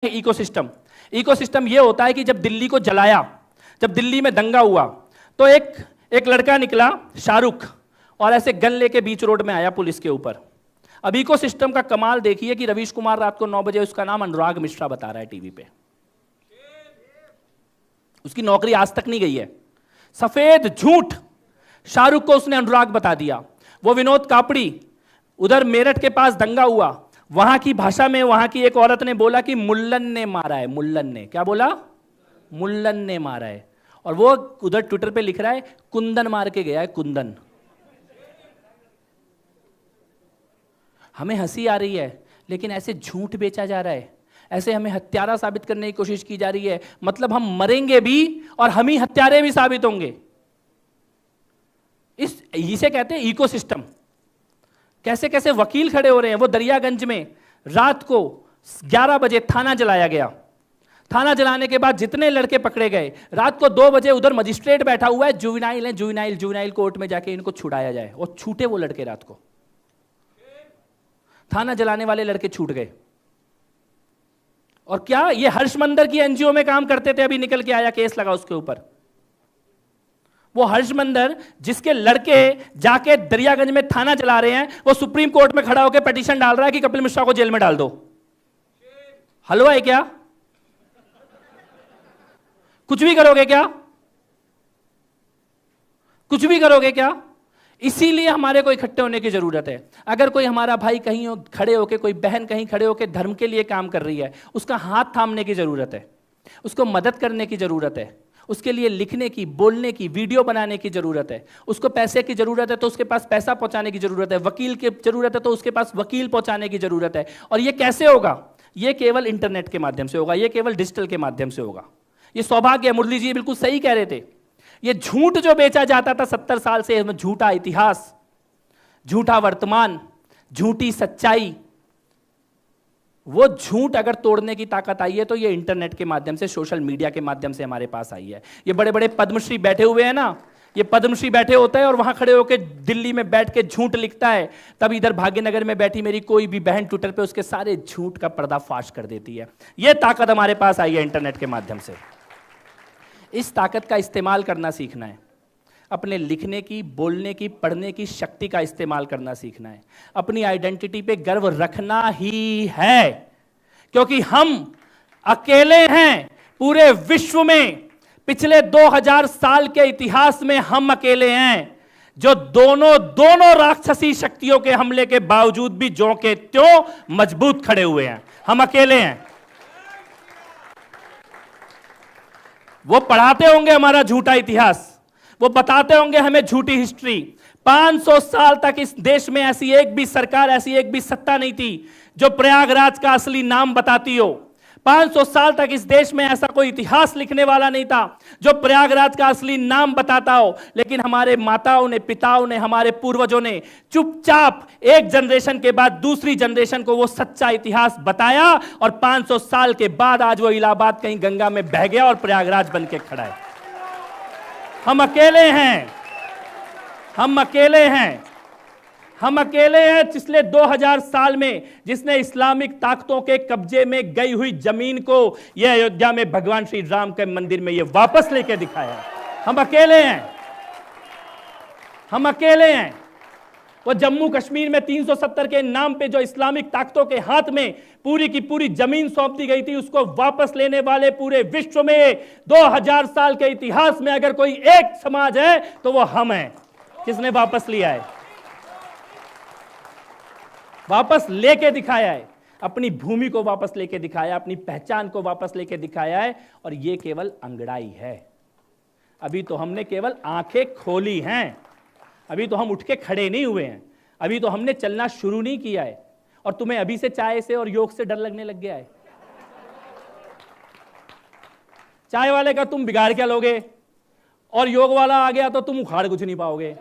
Ecosystem. Ecosystem ये होता है कि जब दिल्ली को जलाया, जब दिल्ली में दंगा हुआ, तो एक लड़का निकला शाहरुख और ऐसे गन लेके बीच रोड में आया पुलिस के ऊपर। अब इकोसिस्टम का कमाल देखिए कि रवीश कुमार रात को 9 बजे, उसका नाम अनुराग मिश्रा बता रहा है टीवी पे, उसकी नौकरी आज तक नहीं गई है। सफेद झूठ शाहरुख को उसने अनुराग बता दिया। वो विनोद कापड़ी, उधर मेरठ के पास दंगा हुआ, वहां की भाषा में वहां की एक औरत ने बोला कि मुल्लन ने मारा है। मुल्लन ने क्या बोला? मुल्लन ने मारा है। और वो उधर ट्विटर पे लिख रहा है कुंदन मार के गया है, कुंदन। हमें हंसी आ रही है, लेकिन ऐसे झूठ बेचा जा रहा है, ऐसे हमें हत्यारा साबित करने की कोशिश की जा रही है। मतलब हम मरेंगे भी और हम ही हत्यारे भी साबित होंगे। इसे कहते हैं इकोसिस्टम। कैसे कैसे वकील खड़े हो रहे हैं। वो दरियागंज में रात को 11 बजे थाना जलाया गया। थाना जलाने के बाद जितने लड़के पकड़े गए, रात को 2 बजे उधर मजिस्ट्रेट बैठा हुआ है, जुवेनाइल है, जुवेनाइल कोर्ट में जाके इनको छुड़ाया जाए। और छूटे वो लड़के, रात को थाना जलाने वाले लड़के छूट गए। और क्या ये हर्षमंदर की एनजीओ में काम करते थे, अभी निकल के आया, केस लगा उसके ऊपर। वो हर्षमंदर जिसके लड़के जाके दरियागंज में थाना चला रहे हैं, वो सुप्रीम कोर्ट में खड़ा होकर पिटीशन डाल रहा है कि कपिल मिश्रा को जेल में डाल दो। हलवा है क्या? कुछ भी करोगे क्या? कुछ भी करोगे क्या? इसीलिए हमारे को इकट्ठे होने की जरूरत है। अगर कोई हमारा भाई कहीं खड़े होके, कोई बहन कहीं खड़े होके धर्म के लिए काम कर रही है, उसका हाथ थामने की जरूरत है, उसको मदद करने की जरूरत है, उसके लिए लिखने की, बोलने की, वीडियो बनाने की जरूरत है। उसको पैसे की जरूरत है तो उसके पास पैसा पहुंचाने की जरूरत है। वकील की जरूरत है तो उसके पास वकील पहुंचाने की जरूरत है। और ये कैसे होगा? ये केवल इंटरनेट के माध्यम से होगा, ये केवल डिजिटल के माध्यम से होगा। ये सौभाग्य है। मुरली जी बिल्कुल सही कह रहे थे। ये झूठ जो बेचा जाता था 70 साल से, झूठा इतिहास, झूठा वर्तमान, झूठी सच्चाई, वो झूठ अगर तोड़ने की ताकत आई है तो ये इंटरनेट के माध्यम से, सोशल मीडिया के माध्यम से हमारे पास आई है। ये बड़े बड़े पद्मश्री बैठे हुए हैं ना, ये पद्मश्री बैठे होते हैं और वहां खड़े होकर दिल्ली में बैठ के झूठ लिखता है, तब इधर भाग्यनगर में बैठी मेरी कोई भी बहन ट्विटर पे उसके सारे झूठ का पर्दाफाश कर देती है। ये ताकत हमारे पास आई है इंटरनेट के माध्यम से। इस ताकत का इस्तेमाल करना सीखना है। अपने लिखने की, बोलने की, पढ़ने की शक्ति का इस्तेमाल करना सीखना है। अपनी आइडेंटिटी पे गर्व रखना ही है, क्योंकि हम अकेले हैं पूरे विश्व में। पिछले 2000 साल के इतिहास में हम अकेले हैं जो दोनों राक्षसी शक्तियों के हमले के बावजूद भी ज्यों के त्यों मजबूत खड़े हुए हैं। हम अकेले हैं। वो पढ़ाते होंगे हमारा झूठा इतिहास, वो बताते होंगे हमें झूठी हिस्ट्री। 500 साल तक इस देश में ऐसी एक भी सरकार, ऐसी एक भी सत्ता नहीं थी जो प्रयागराज का असली नाम बताती हो। 500 साल तक इस देश में ऐसा कोई इतिहास लिखने वाला नहीं था जो प्रयागराज का असली नाम बताता हो। लेकिन हमारे माताओं ने, पिताओं ने, हमारे पूर्वजों ने चुपचाप एक जनरेशन के बाद दूसरी जनरेशन को वो सच्चा इतिहास बताया, और 500 साल के बाद आज वो इलाहाबाद कहीं गंगा में बह गया और प्रयागराज बन के खड़ा है। हम अकेले हैं। हम अकेले हैं। हम अकेले हैं पिछले 2000 साल में जिसने इस्लामिक ताकतों के कब्जे में गई हुई जमीन को यह अयोध्या में भगवान श्री राम के मंदिर में यह वापस लेके दिखाया। हम अकेले हैं। हम अकेले हैं। वो जम्मू कश्मीर में 370 के नाम पे जो इस्लामिक ताकतों के हाथ में पूरी की पूरी जमीन सौंप दी गई थी, उसको वापस लेने वाले पूरे विश्व में 2000 साल के इतिहास में अगर कोई एक समाज है तो वो हम हैं, जिसने वापस लिया है, वापस लेके दिखाया है। अपनी भूमि को वापस लेके दिखाया, अपनी पहचान को वापस लेके दिखाया है। और ये केवल अंगड़ाई है। अभी तो हमने केवल आंखें खोली हैं। अभी तो हम उठ के खड़े नहीं हुए हैं। अभी तो हमने चलना शुरू नहीं किया है। और तुम्हें अभी से चाय से और योग से डर लगने लग गया है। चाय वाले का तुम बिगाड़ क्या लोगे, और योग वाला आ गया तो तुम उखाड़ कुछ नहीं पाओगे।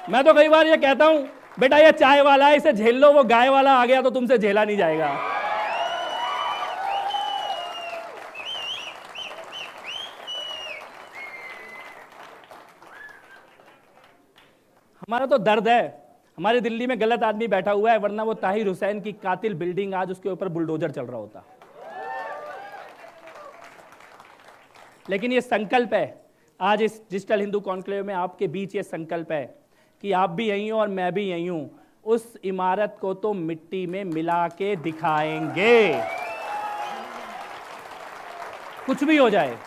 मैं तो कई बार ये कहता हूं, बेटा ये चाय वाला है, इसे झेल लो, वो गाय वाला आ गया तो तुमसे झेला नहीं जाएगा। हमारा तो दर्द है। हमारे दिल्ली में गलत आदमी बैठा हुआ है, वरना वो ताहिर हुसैन की कातिल बिल्डिंग आज उसके ऊपर बुलडोजर चल रहा होता। लेकिन ये संकल्प है, आज इस डिजिटल हिंदू कॉन्क्लेव में आपके बीच ये संकल्प है कि आप भी यहीं हो और मैं भी यहीं हूं। उस इमारत को तो मिट्टी में मिला के दिखाएंगे, कुछ भी हो जाए।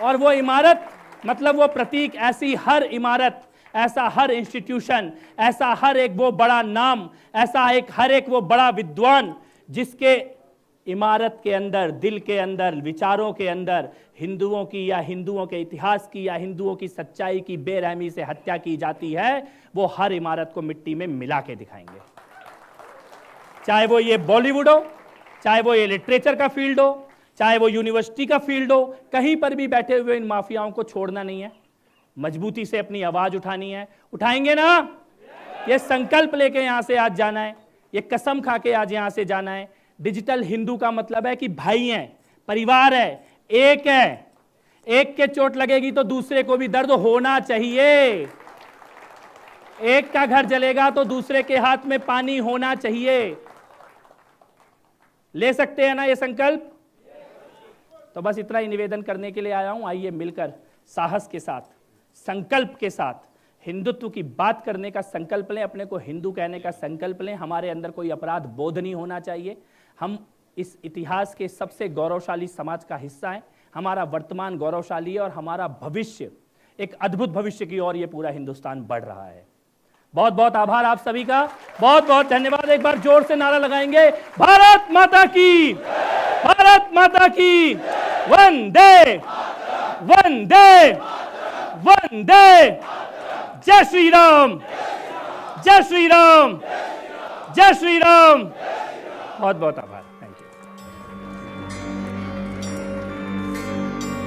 और वो इमारत मतलब वो प्रतीक, ऐसी हर इमारत, ऐसा हर इंस्टीट्यूशन, ऐसा हर एक वो बड़ा नाम, ऐसा हर एक वो बड़ा विद्वान जिसके इमारत के अंदर, दिल के अंदर, विचारों के अंदर हिंदुओं की या हिंदुओं के इतिहास की या हिंदुओं की सच्चाई की बेरहमी से हत्या की जाती है, वो हर इमारत को मिट्टी में मिला के दिखाएंगे। चाहे वो ये बॉलीवुड हो, चाहे वो ये लिटरेचर का फील्ड हो, चाहे वो यूनिवर्सिटी का फील्ड हो, कहीं पर भी बैठे हुए इन माफियाओं को छोड़ना नहीं है, मजबूती से अपनी आवाज उठानी है। उठाएंगे ना? ये संकल्प लेके यहां से आज जाना है, ये कसम खा के आज यहां से जाना है। डिजिटल हिंदू का मतलब है कि भाई हैं, परिवार है, एक है। एक के चोट लगेगी तो दूसरे को भी दर्द होना चाहिए। एक का घर जलेगा तो दूसरे के हाथ में पानी होना चाहिए। ले सकते हैं ना ये संकल्प? तो बस इतना ही निवेदन करने के लिए आया हूं। आइए मिलकर साहस के साथ, संकल्प के साथ हिंदुत्व की बात करने का संकल्प लें, अपने को हिंदू कहने का संकल्प लें। हमारे अंदर कोई अपराध बोध नहीं होना चाहिए। हम इस इतिहास के सबसे गौरवशाली समाज का हिस्सा हैं। हमारा वर्तमान गौरवशाली है और हमारा भविष्य एक अद्भुत भविष्य की ओर ये पूरा हिंदुस्तान बढ़ रहा है। बहुत बहुत आभार आप सभी का, बहुत बहुत धन्यवाद। एक बार जोर से नारा लगाएंगे, भारत माता की, भारत माता की, वंदे वंदे वंदे, जय श्री राम, जय श्री राम, जय श्री राम। बहुत बहुत आभार, थैंक यू।